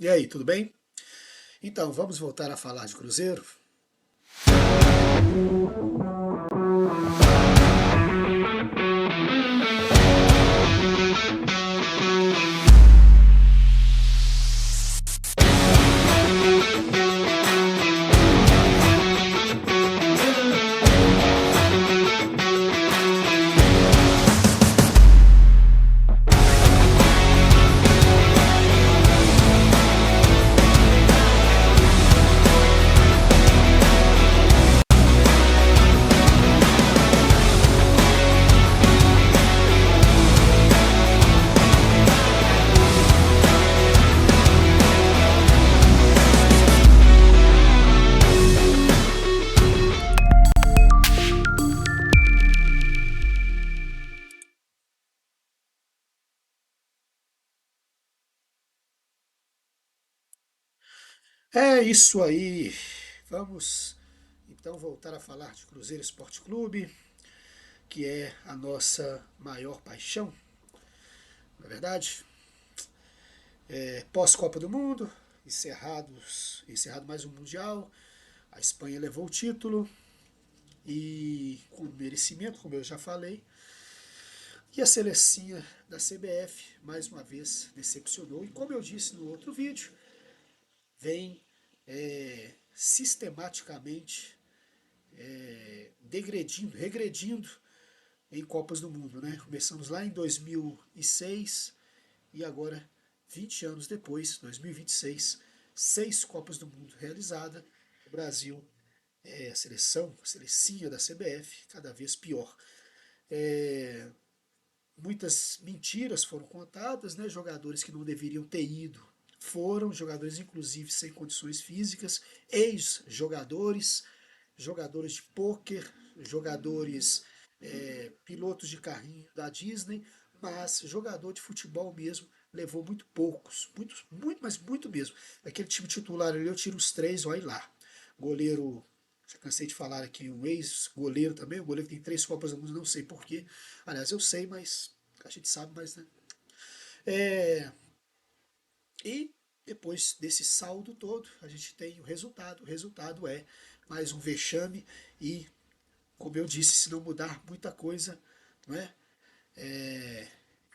E aí, tudo bem? Então, vamos voltar a falar de Cruzeiro? É isso aí. Vamos então voltar a falar de Cruzeiro Esporte Clube, que é a nossa maior paixão, não é verdade? Pós-Copa do Mundo, encerrado mais um Mundial, a Espanha levou o título e com merecimento, como eu já falei, e a selecinha da CBF mais uma vez decepcionou. E como eu disse no outro vídeo, vem sistematicamente regredindo em Copas do Mundo. Né? Começamos lá em 2006 e agora, 20 anos depois, 2026, 6 Copas do Mundo realizadas. O Brasil, a selecinha da CBF, cada vez pior. Muitas mentiras foram contadas, né? Jogadores que não deveriam ter ido foram, jogadores inclusive sem condições físicas, ex-jogadores, jogadores de pôquer, jogadores pilotos de carrinho da Disney, mas jogador de futebol mesmo levou muito poucos, muito, mas muito mesmo. Aquele time titular ali eu tiro os três, olha lá. Goleiro, já cansei de falar aqui, um ex-goleiro também, um goleiro que tem 3 Copas do Mundo, não sei porquê. Aliás, eu sei, mas a gente sabe, mas né? É, e depois desse saldo todo, a gente tem o resultado. O resultado é mais um vexame e, como eu disse, se não mudar muita coisa, não é?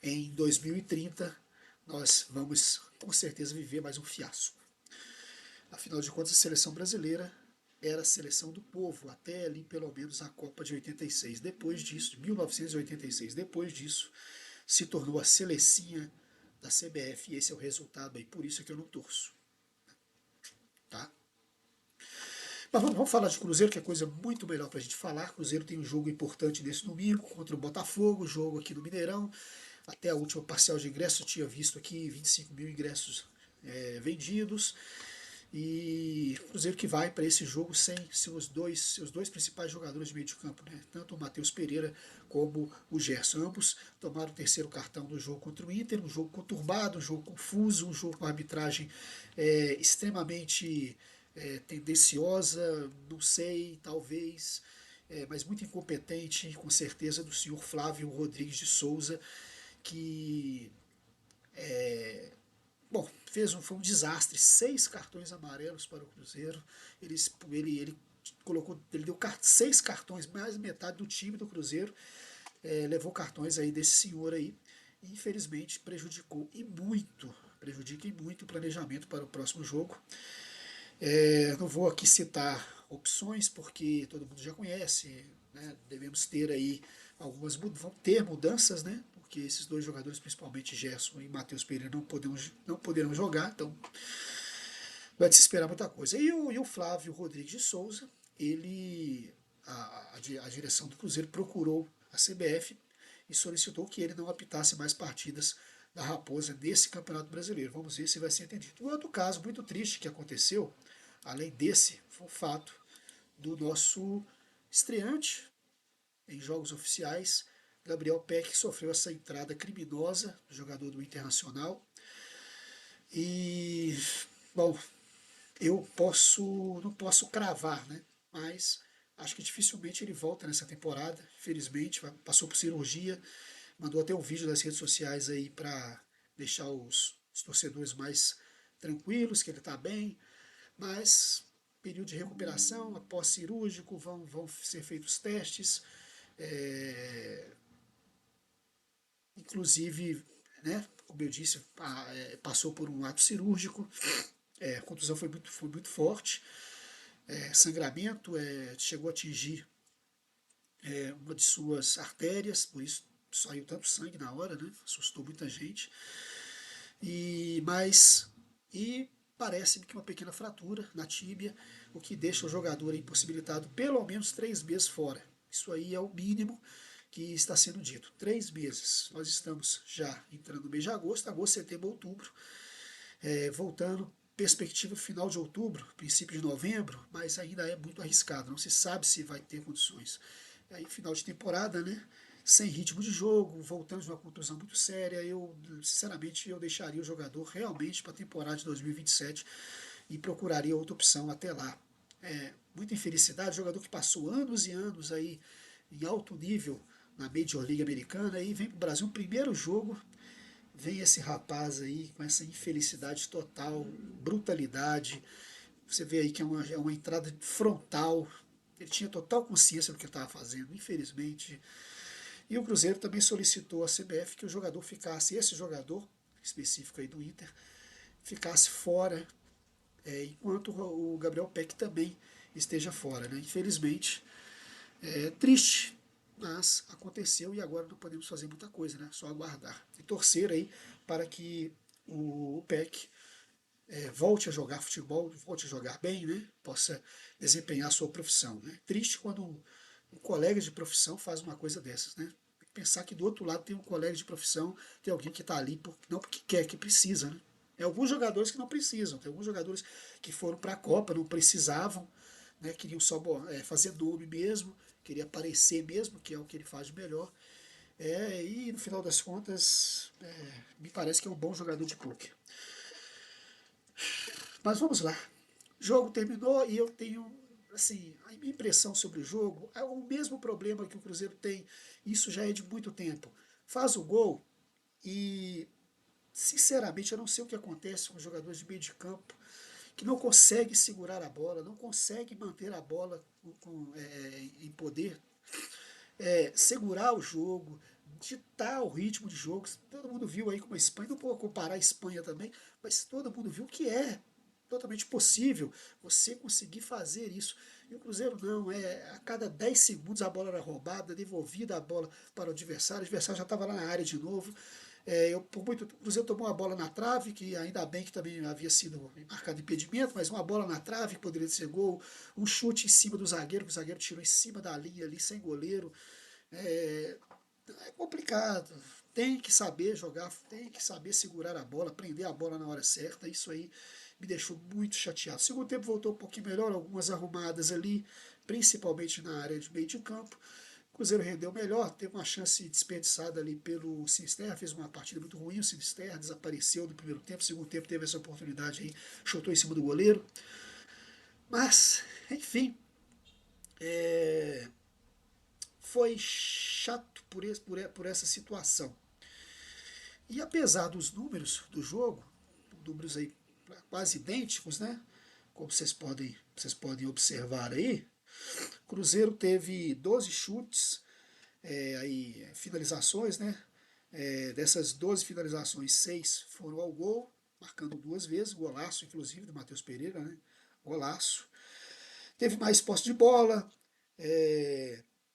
Em 2030 nós vamos com certeza viver mais um fiasco. Afinal de contas, a seleção brasileira era a seleção do povo, até ali pelo menos a Copa de 86. Depois disso, de 1986, depois disso, se tornou a selecinha da CBF e esse é o resultado aí, por isso é que eu não torço. Tá? Mas vamos falar de Cruzeiro, que é coisa muito melhor para a gente falar. Cruzeiro tem um jogo importante nesse domingo contra o Botafogo, jogo aqui no Mineirão. Até a última parcial de ingressos eu tinha visto aqui 25 mil ingressos vendidos. E o Cruzeiro que vai para esse jogo sem seus dois principais jogadores de meio de campo, né? Tanto o Matheus Pereira como o Gerson. Ambos tomaram o terceiro cartão no jogo contra o Inter, um jogo conturbado, um jogo confuso, um jogo com arbitragem extremamente tendenciosa, não sei, talvez, mas muito incompetente, com certeza, do senhor Flávio Rodrigues de Souza, que bom, foi um desastre. 6 cartões amarelos para o Cruzeiro. Ele colocou, ele deu 6 cartões, mais metade do time do Cruzeiro. Levou cartões aí desse senhor aí. E infelizmente prejudica e muito o planejamento para o próximo jogo. Não vou aqui citar opções, porque todo mundo já conhece, né? Devemos ter aí vão ter mudanças, né? Porque esses dois jogadores, principalmente Gerson e Matheus Pereira, não poderão jogar, então vai se esperar muita coisa. E o Flávio Rodrigues de Souza, a direção do Cruzeiro procurou a CBF e solicitou que ele não apitasse mais partidas da Raposa nesse Campeonato Brasileiro. Vamos ver se vai ser entendido. Um outro caso muito triste que aconteceu, além desse, foi o fato do nosso estreante em jogos oficiais, Gabriel Peck, que sofreu essa entrada criminosa do jogador do Internacional. E, bom, não posso cravar, né? Mas acho que dificilmente ele volta nessa temporada. Felizmente, passou por cirurgia, mandou até um vídeo nas redes sociais aí para deixar os torcedores mais tranquilos, que ele está bem, mas período de recuperação, após cirúrgico, vão ser feitos testes, é, inclusive, né, como eu disse, passou por um ato cirúrgico, a contusão foi muito forte, sangramento, chegou a atingir uma de suas artérias, por isso saiu tanto sangue na hora, né, assustou muita gente, mas e parece-me que uma pequena fratura na tíbia, o que deixa o jogador impossibilitado pelo menos 3 meses fora. Isso aí é o mínimo que está sendo dito. 3 meses. Nós estamos já entrando no mês de agosto, setembro, outubro, voltando. Perspectiva final de outubro, princípio de novembro, mas ainda é muito arriscado, não se sabe se vai ter condições. Aí, final de temporada, né? Sem ritmo de jogo, voltando de uma contusão muito séria, sinceramente, eu deixaria o jogador realmente para a temporada de 2027 e procuraria outra opção até lá. Muita infelicidade, jogador que passou anos e anos aí em alto nível na Major League Americana, aí vem para o Brasil, primeiro jogo, vem esse rapaz aí com essa infelicidade total, brutalidade. Você vê aí que é uma entrada frontal. Ele tinha total consciência do que estava fazendo, infelizmente. E o Cruzeiro também solicitou à CBF que o jogador ficasse, esse jogador específico aí do Inter, ficasse fora, enquanto o Gabriel Peck também esteja fora. Né? Infelizmente, é triste, mas aconteceu e agora não podemos fazer muita coisa, né? Só aguardar e torcer aí para que o Peck volte a jogar futebol, volte a jogar bem, né? Possa desempenhar a sua profissão. Né? Triste quando um colega de profissão faz uma coisa dessas, né? Pensar que do outro lado tem um colega de profissão, tem alguém que está ali não porque quer, que precisa, né? Tem alguns jogadores que não precisam, tem alguns jogadores que foram para a Copa, não precisavam, né? Queriam só fazer nome mesmo, queria aparecer mesmo, que é o que ele faz de melhor. E no final das contas, me parece que é um bom jogador de poker. Mas vamos lá. O jogo terminou e eu tenho, assim, a minha impressão sobre o jogo é o mesmo problema que o Cruzeiro tem. Isso já é de muito tempo. Faz o gol e, sinceramente, eu não sei o que acontece com os jogadores de meio de campo que não conseguem segurar a bola, não conseguem manter a bola em poder, segurar o jogo, ditar o ritmo de jogo. Todo mundo viu aí como a Espanha, não vou comparar a Espanha também, mas todo mundo viu que é totalmente possível você conseguir fazer isso. E o Cruzeiro não, a cada 10 segundos a bola era roubada, devolvida a bola para o adversário já estava lá na área de novo. O Cruzeiro tomou uma bola na trave, que ainda bem que também havia sido marcado impedimento, mas uma bola na trave que poderia ser gol, um chute em cima do zagueiro, que o zagueiro tirou em cima da linha ali, sem goleiro. É, é complicado. Tem que saber jogar, tem que saber segurar a bola, prender a bola na hora certa. Isso aí me deixou muito chateado. O segundo tempo voltou um pouquinho melhor, algumas arrumadas ali, principalmente na área de meio de campo. O Cruzeiro rendeu melhor, teve uma chance desperdiçada ali pelo Sinisterra, fez uma partida muito ruim, o Sinisterra desapareceu no primeiro tempo, no segundo tempo teve essa oportunidade aí, chutou em cima do goleiro. Mas, enfim, é, foi chato por essa situação. E apesar dos números do jogo, números aí quase idênticos, né? Como vocês podem observar aí, o Cruzeiro teve 12 chutes, finalizações, né? Dessas 12 finalizações, 6 foram ao gol, marcando 2 vezes, golaço, inclusive, do Matheus Pereira, né? Golaço. Teve mais posse de bola,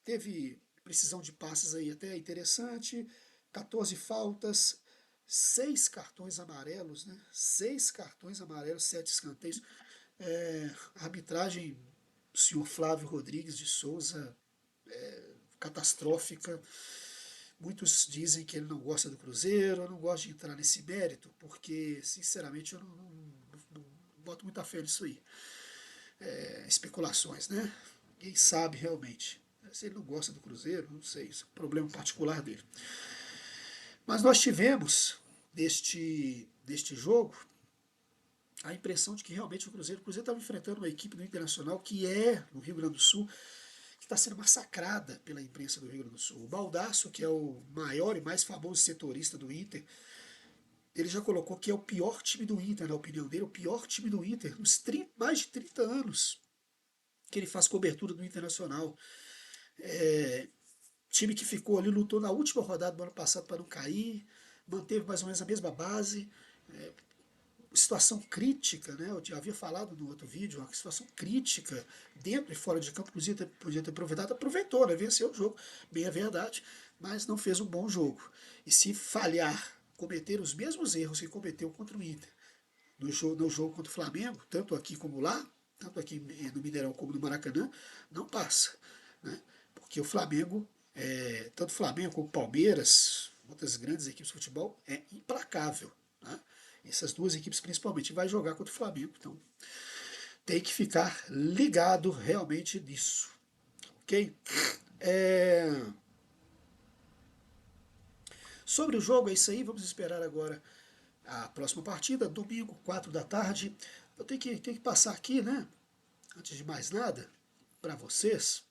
teve precisão de passes aí até interessante, 14 faltas, 6 cartões amarelos, né? 6 cartões amarelos, 7 escanteios. A arbitragem do senhor Flávio Rodrigues de Souza, catastrófica. Muitos dizem que ele não gosta do Cruzeiro, eu não gosto de entrar nesse mérito, porque, sinceramente, eu não boto muita fé nisso aí. Especulações, né? Quem sabe realmente. Se ele não gosta do Cruzeiro, não sei, isso é um problema particular dele. Mas nós tivemos, neste jogo, a impressão de que realmente o Cruzeiro estava enfrentando uma equipe do Internacional que no Rio Grande do Sul, que está sendo massacrada pela imprensa do Rio Grande do Sul. O Baldasso, que é o maior e mais famoso setorista do Inter, ele já colocou que é o pior time do Inter, na opinião dele, o pior time do Inter nos mais de 30 anos que ele faz cobertura do Internacional. É, time que ficou ali, lutou na última rodada do ano passado para não cair, manteve mais ou menos a mesma base. Situação crítica, né? Eu já havia falado no outro vídeo, uma situação crítica dentro e fora de campo, podia ter aproveitado, aproveitou, né? Venceu o jogo, bem a verdade, mas não fez um bom jogo. E se falhar, cometer os mesmos erros que cometeu contra o Inter no jogo contra o Flamengo, tanto aqui como lá, tanto aqui no Mineirão como no Maracanã, não passa, né? Porque o Flamengo, tanto o Flamengo como o Palmeiras, outras grandes equipes de futebol, é implacável, né? Essas duas equipes principalmente vai jogar contra o Flamengo, então tem que ficar ligado realmente nisso, ok? É... Sobre o jogo é isso aí, vamos esperar agora a próxima partida, domingo, 4 da tarde. Eu tenho que passar aqui, né? Antes de mais nada, para vocês,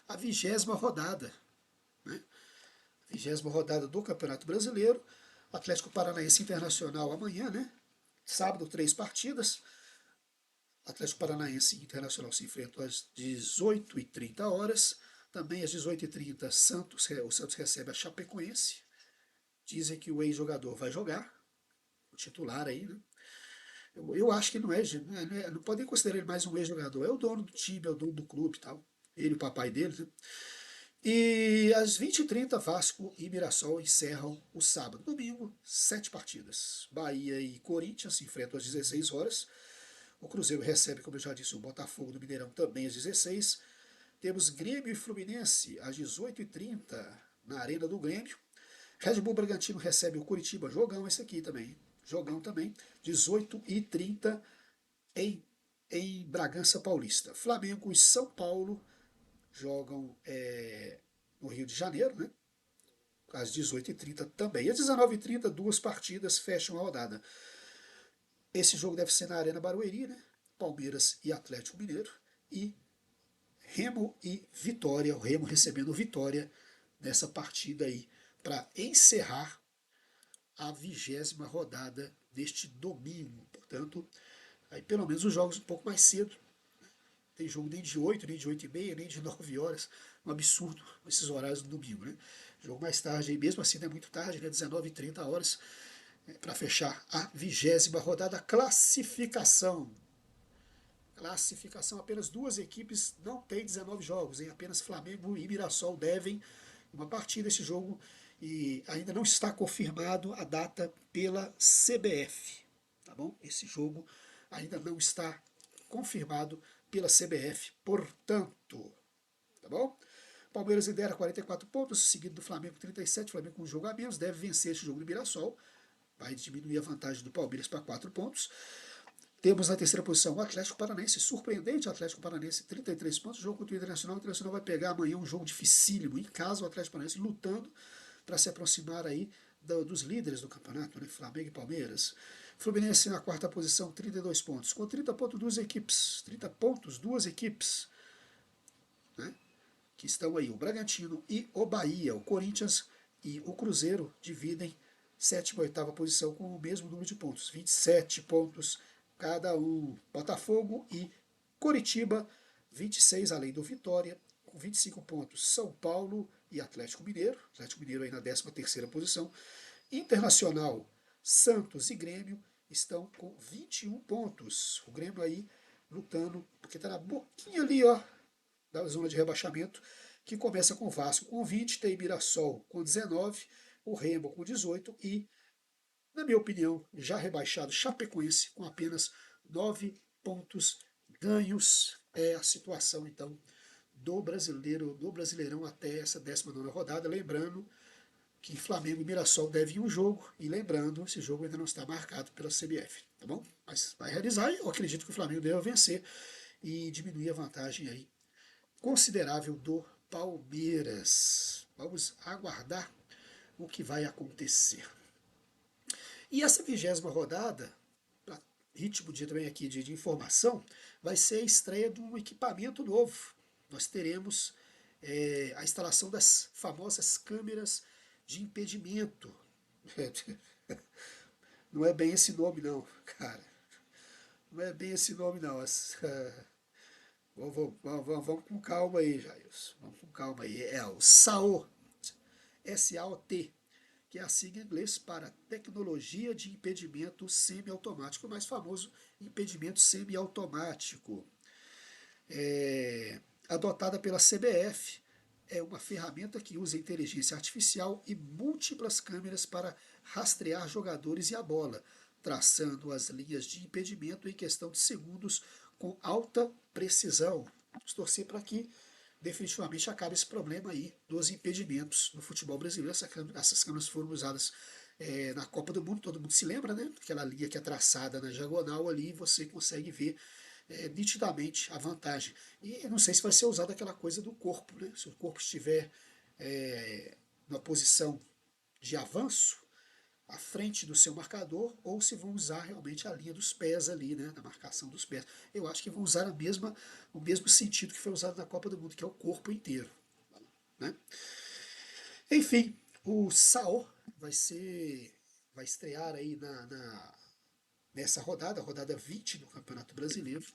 a 20ª rodada, né? 20ª rodada do Campeonato Brasileiro. Atlético Paranaense Internacional amanhã, né? Sábado, 3 partidas. Atlético Paranaense e Internacional se enfrentam às 18h30. Também às 18h30, o Santos recebe a Chapecoense. Dizem que o ex-jogador vai jogar, o titular aí, né? Eu acho que não podem considerar ele mais um ex-jogador. É o dono do time, é o dono do clube e tal. Ele e o papai dele, né? E às 20h30, Vasco e Mirassol encerram o sábado. Domingo, 7 partidas. Bahia e Corinthians se enfrentam às 16 horas. O Cruzeiro recebe, como eu já disse, o Botafogo do Mineirão também às 16. Temos Grêmio e Fluminense às 18h30 na Arena do Grêmio. Red Bull Bragantino recebe o Curitiba. Jogão esse aqui também. Jogão também. 18h30 em Bragança Paulista. Flamengo e São Paulo jogam no Rio de Janeiro, né? Às 18h30 também. E às 19h30, duas partidas fecham a rodada. Esse jogo deve ser na Arena Barueri, né? Palmeiras e Atlético Mineiro. E Remo e Vitória. O Remo recebendo Vitória nessa partida aí para encerrar a 20ª rodada deste domingo. Portanto, aí pelo menos os jogos um pouco mais cedo. Tem jogo nem de 8, nem de 8h30, nem de 9 horas. Um absurdo esses horários do domingo, né? Jogo mais tarde, aí, mesmo assim não é muito tarde, né? 19h30 para fechar a 20ª rodada. Classificação. Classificação, apenas duas equipes não têm 19 jogos, hein? Apenas Flamengo e Mirassol devem uma partida esse jogo e ainda não está confirmado a data pela CBF, tá bom? Esse jogo ainda não está confirmado pela CBF, portanto, tá bom? Palmeiras lidera 44 pontos, seguido do Flamengo 37, Flamengo com um jogo a menos, deve vencer esse jogo do Mirassol, vai diminuir a vantagem do Palmeiras para 4 pontos. Temos na terceira posição o Atlético Paranaense, surpreendente Atlético Paranaense, 33 pontos, jogo contra o Internacional vai pegar amanhã um jogo dificílimo, em casa o Atlético Paranaense lutando para se aproximar aí dos líderes do campeonato, né? Flamengo e Palmeiras. Fluminense na quarta posição, 32 pontos, com 30 pontos duas equipes, né? Que estão aí, o Bragantino e o Bahia, o Corinthians e o Cruzeiro dividem sétima e oitava posição com o mesmo número de pontos, 27 pontos cada um. Botafogo e Coritiba, 26, além do Vitória, com 25 pontos. São Paulo e Atlético Mineiro aí na 13ª posição. Internacional, Santos e Grêmio estão com 21 pontos. O Grêmio aí lutando, porque está na boquinha ali, ó, da zona de rebaixamento, que começa com o Vasco com 20, tem Mirassol com 19, o Remo com 18 e, na minha opinião, já rebaixado Chapecoense com apenas 9 pontos ganhos. É a situação, então, do Brasileirão até essa 19ª rodada. Lembrando que Flamengo e Mirassol devem um jogo, e lembrando, esse jogo ainda não está marcado pela CBF, tá bom? Mas vai realizar e eu acredito que o Flamengo deve vencer e diminuir a vantagem aí considerável do Palmeiras. Vamos aguardar o que vai acontecer. E essa 20ª rodada, ritmo de também aqui de informação, vai ser a estreia de um equipamento novo. Nós teremos a instalação das famosas câmeras de impedimento. Não é bem esse nome não, cara. Não é bem esse nome não. Vamos com calma aí, Jailson. Vamos com calma aí. É o SAOT, SAOT, que é a sigla em inglês para Tecnologia de Impedimento Semiautomático, o mais famoso impedimento semiautomático. Adotada pela CBF, é uma ferramenta que usa inteligência artificial e múltiplas câmeras para rastrear jogadores e a bola, traçando as linhas de impedimento em questão de segundos com alta precisão. Vamos torcer para que definitivamente acabe esse problema aí dos impedimentos no futebol brasileiro. Essas câmeras foram usadas na Copa do Mundo, todo mundo se lembra, né? Aquela linha que é traçada na diagonal ali, você consegue ver nitidamente a vantagem. E não sei se vai ser usada aquela coisa do corpo, né? Se o corpo estiver na posição de avanço, à frente do seu marcador, ou se vão usar realmente a linha dos pés ali, né, na marcação dos pés. Eu acho que vão usar o mesmo sentido que foi usado na Copa do Mundo, que é o corpo inteiro. Né? Enfim, o Sao vai estrear aí nessa rodada, a rodada 20 do Campeonato Brasileiro.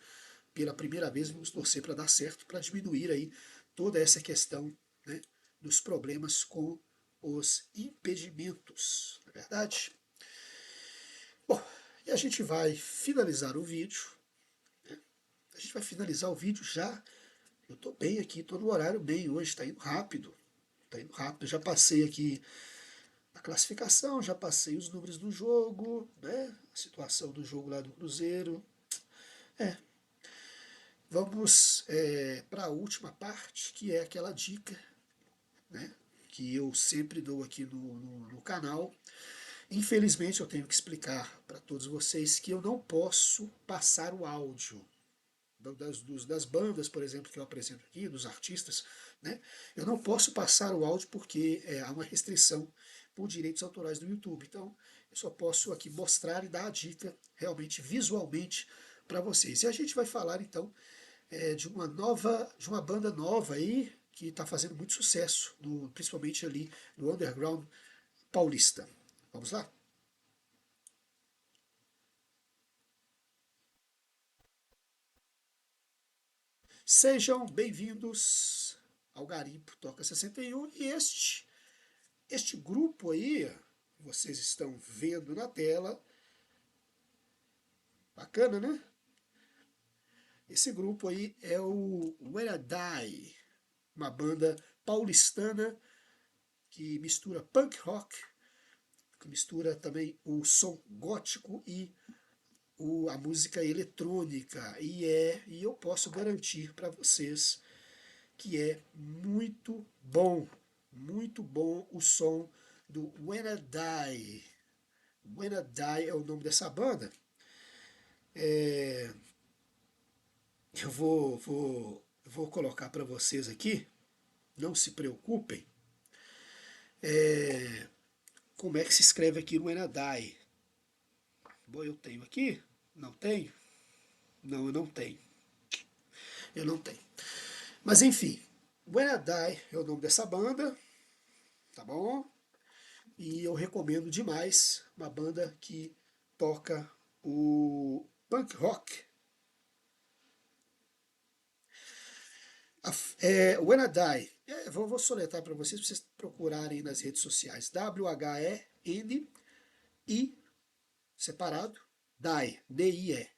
Pela primeira vez, vamos torcer para dar certo, para diminuir aí toda essa questão, né, dos problemas com os impedimentos, não é verdade? Bom, e a gente vai finalizar o vídeo. Né? A gente vai finalizar o vídeo já. Eu estou bem aqui, estou no horário bem hoje, está indo rápido. Está indo rápido. Já passei aqui a classificação, já passei os números do jogo, né? A situação do jogo lá do Cruzeiro. É, vamos para a última parte, que é aquela dica, né? Que eu sempre dou aqui no canal. Infelizmente eu tenho que explicar para todos vocês que eu não posso passar o áudio das bandas, por exemplo, que eu apresento aqui, dos artistas, né? Eu não posso passar o áudio porque há uma restrição por direitos autorais do YouTube. Então, eu só posso aqui mostrar e dar a dica realmente visualmente para vocês. E a gente vai falar então de uma banda nova aí que está fazendo muito sucesso, principalmente ali no underground paulista. Vamos lá? Sejam bem-vindos ao Garimpo Toca 61 e este grupo aí, vocês estão vendo na tela, bacana, né? Esse grupo aí é o When I Die, uma banda paulistana que mistura punk rock, que mistura também o som gótico e a música eletrônica. E eu posso garantir para vocês que é muito bom o som do When I Die. When I Die é o nome dessa banda. É, eu vou colocar para vocês aqui, não se preocupem, como é que se escreve aqui no When I Die. Bom, eu tenho aqui? Não tenho? Não, eu não tenho. Eu não tenho. Mas enfim, When I Die é o nome dessa banda, tá bom? E eu recomendo demais, uma banda que toca o punk rock. When I Die, vou soletrar para vocês procurarem nas redes sociais. WHENI separado, Die, D-I-E.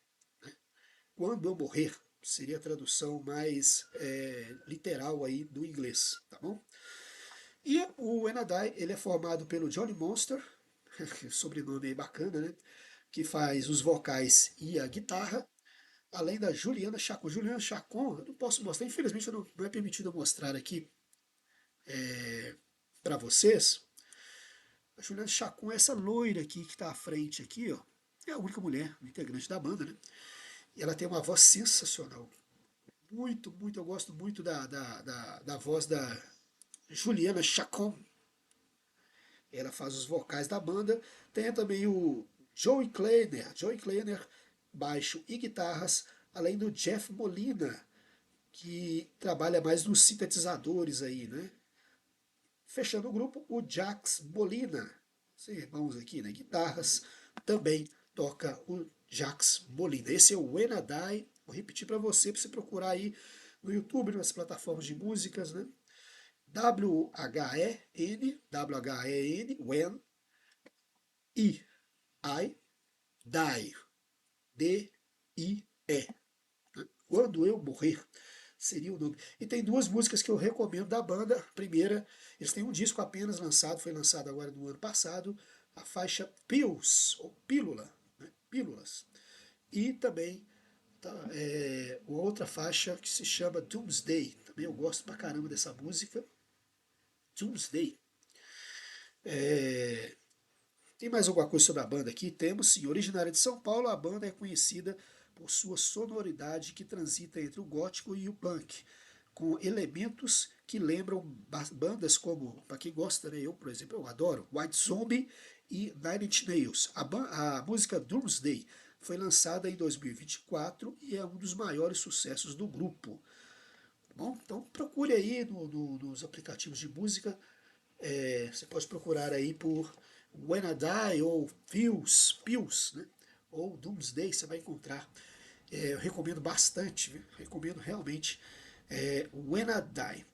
Quando eu morrer, seria a tradução mais literal aí do inglês, tá bom? E o When I Die, ele é formado pelo Johnny Monster, sobrenome bacana, né? Que faz os vocais e a guitarra, além da Juliana Chacon. Juliana Chacon, eu não posso mostrar, infelizmente não é permitido mostrar aqui para vocês. A Juliana Chacon é essa loira aqui que está à frente aqui, ó. É a única mulher, integrante da banda, né? E ela tem uma voz sensacional. Eu gosto muito da voz da Juliana Chacon. Ela faz os vocais da banda. Tem também o Joey Kleiner, baixo e guitarras, além do Jeff Molina, que trabalha mais nos sintetizadores aí, né? Fechando o grupo, o Jax Molina, os irmãos aqui, né? Guitarras, também toca o Jacques Molina. Esse é o When I Die. Vou repetir para você procurar aí no YouTube, nas plataformas de músicas, né? W-H-E-N, W-H-E-N, When I Die, D-I-E. Quando eu morrer, seria o nome. E tem duas músicas que eu recomendo da banda. A primeira, eles têm um disco apenas lançado, foi lançado agora no ano passado, a faixa Pills, ou Pílula, né? Pílulas. E também uma outra faixa que se chama Doomsday. Também eu gosto pra caramba dessa música. Doomsday. É, Tem mais alguma coisa sobre a banda aqui? Temos sim. Originária de São Paulo, a banda é conhecida por sua sonoridade que transita entre o gótico e o punk, com elementos que lembram bandas como, para quem gosta, né, eu, por exemplo, eu adoro White Zombie e Nine Inch Nails. A música Doomsday foi lançada em 2024 e é um dos maiores sucessos do grupo. Bom, então procure aí nos aplicativos de música. Você pode procurar aí por When I Die ou Pills, né? Ou Doomsday, você vai encontrar. Eu recomendo bastante, viu? Recomendo realmente When I Die.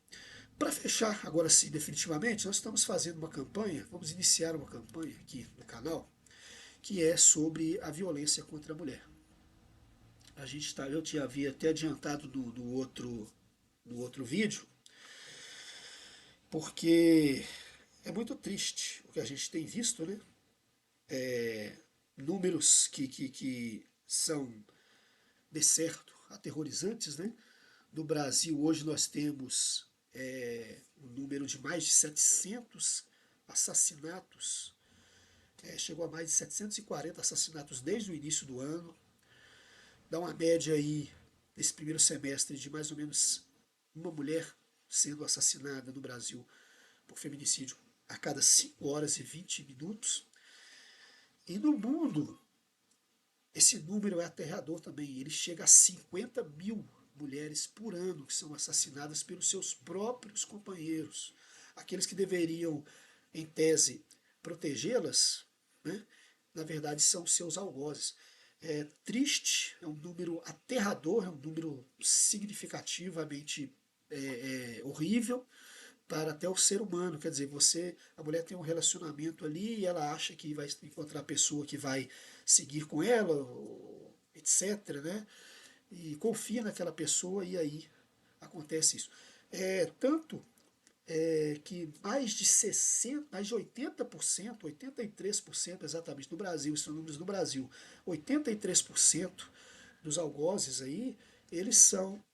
Para fechar, agora sim, definitivamente, nós estamos fazendo uma campanha, vamos iniciar uma campanha aqui no canal, que é sobre a violência contra a mulher. Eu te havia até adiantado no outro vídeo, porque é muito triste o que a gente tem visto, né? Números que são, de certo, aterrorizantes, né? No Brasil, hoje nós temos um número de mais de 700 assassinatos, chegou a mais de 740 assassinatos desde o início do ano, dá uma média aí, nesse primeiro semestre, de mais ou menos uma mulher sendo assassinada no Brasil por feminicídio a cada 5 horas e 20 minutos. E no mundo, esse número é aterrador também. Ele chega a 50 mil mulheres por ano que são assassinadas pelos seus próprios companheiros. Aqueles que deveriam, em tese, protegê-las, né? Na verdade são seus algozes. É triste, é um número aterrador, é um número significativamente horrível para até o ser humano. Quer dizer, a mulher tem um relacionamento ali e ela acha que vai encontrar a pessoa que vai seguir com ela, etc, né? E confia naquela pessoa e aí acontece isso. Tanto que mais de 60, mais de 80%, 83% exatamente no Brasil, isso são números do Brasil, 83% dos algozes aí, eles são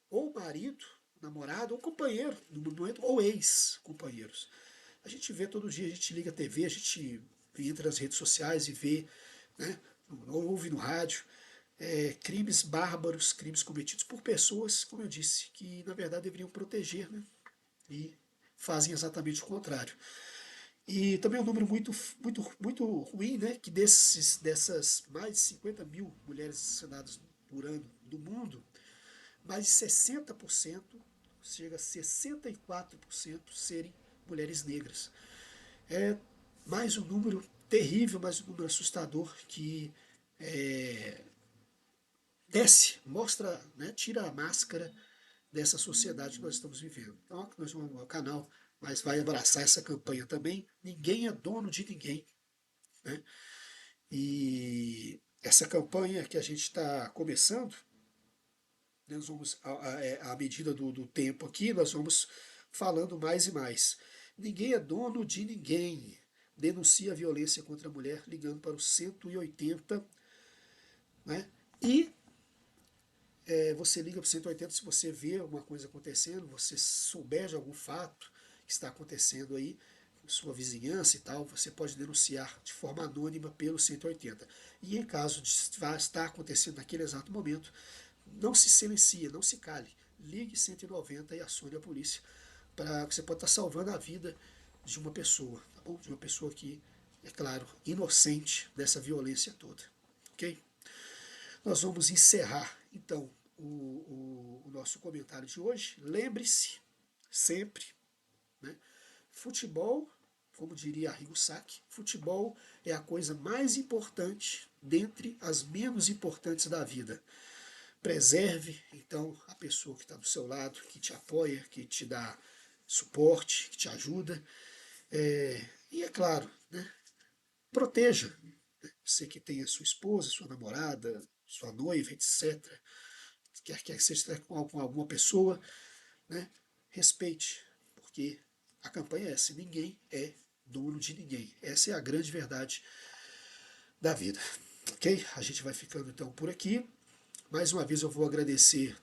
ou marido, namorado, ou companheiro, no momento, ou ex-companheiros. A gente vê todo dia, a gente liga a TV, a gente entra nas redes sociais e vê, né, ouve no rádio, crimes bárbaros, crimes cometidos por pessoas, como eu disse, que na verdade deveriam proteger, né, e fazem exatamente o contrário. E também é um número muito ruim, né, que dessas mais de 50 mil mulheres assassinadas por ano do mundo, mais de 60%, chega a 64% serem mulheres negras. É mais um número terrível, mais um número assustador que desce, mostra, né, tira a máscara dessa sociedade que nós estamos vivendo. Então, nós vamos ao canal, mas vai abraçar essa campanha também. Ninguém é dono de ninguém, né? E essa campanha que a gente está começando, nós vamos, à medida do tempo aqui, nós vamos falando mais e mais. Ninguém é dono de ninguém. Denuncia a violência contra a mulher ligando para o 180, né? E você liga para o 180 se você vê alguma coisa acontecendo, você souber de algum fato que está acontecendo aí, sua vizinhança e tal, você pode denunciar de forma anônima pelo 180. E em caso de estar acontecendo naquele exato momento, não se silencie, não se cale. Ligue 190 e acione a polícia. Você pode estar salvando a vida de uma pessoa, tá bom? De uma pessoa que, é claro, inocente dessa violência toda. Ok? Nós vamos encerrar, então, o nosso comentário de hoje. Lembre-se, sempre, né? Futebol como diria Arrigo Sacchi, futebol é a coisa mais importante dentre as menos importantes da vida. Preserve, então, a pessoa que está do seu lado, que te apoia, que te dá suporte, que te ajuda. E é claro, né, proteja. Você que tem a sua esposa, sua namorada, sua noiva, etc. Quer que seja com alguma pessoa, né, respeite, porque a campanha é essa: ninguém é dono de ninguém. Essa é a grande verdade da vida. Ok? A gente vai ficando então por aqui. Mais uma vez eu vou agradecer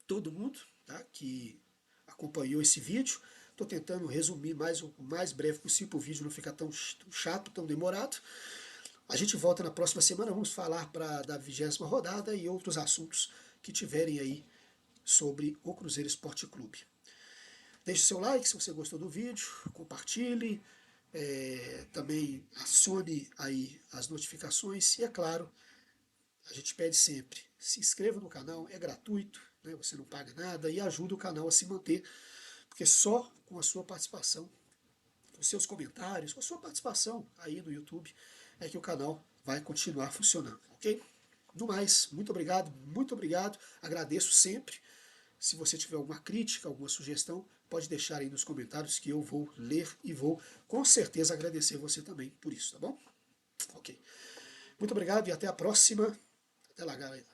todo mundo, tá, que acompanhou esse vídeo. Estou tentando resumir o mais breve possível para o vídeo não ficar tão chato, tão demorado. A gente volta na próxima semana, vamos falar da 20ª rodada e outros assuntos que tiverem aí sobre o Cruzeiro Esporte Clube. Deixe seu like se você gostou do vídeo, compartilhe, também acione aí as notificações e, é claro, a gente pede sempre, se inscreva no canal, é gratuito, né, você não paga nada e ajuda o canal a se manter, porque só com a sua participação, com seus comentários, com a sua participação aí no YouTube, é que o canal vai continuar funcionando, ok? No mais, muito obrigado, agradeço sempre. Se você tiver alguma crítica, alguma sugestão, pode deixar aí nos comentários que eu vou ler e vou com certeza agradecer você também por isso, tá bom? Ok. Muito obrigado e até a próxima. Até lá, galera.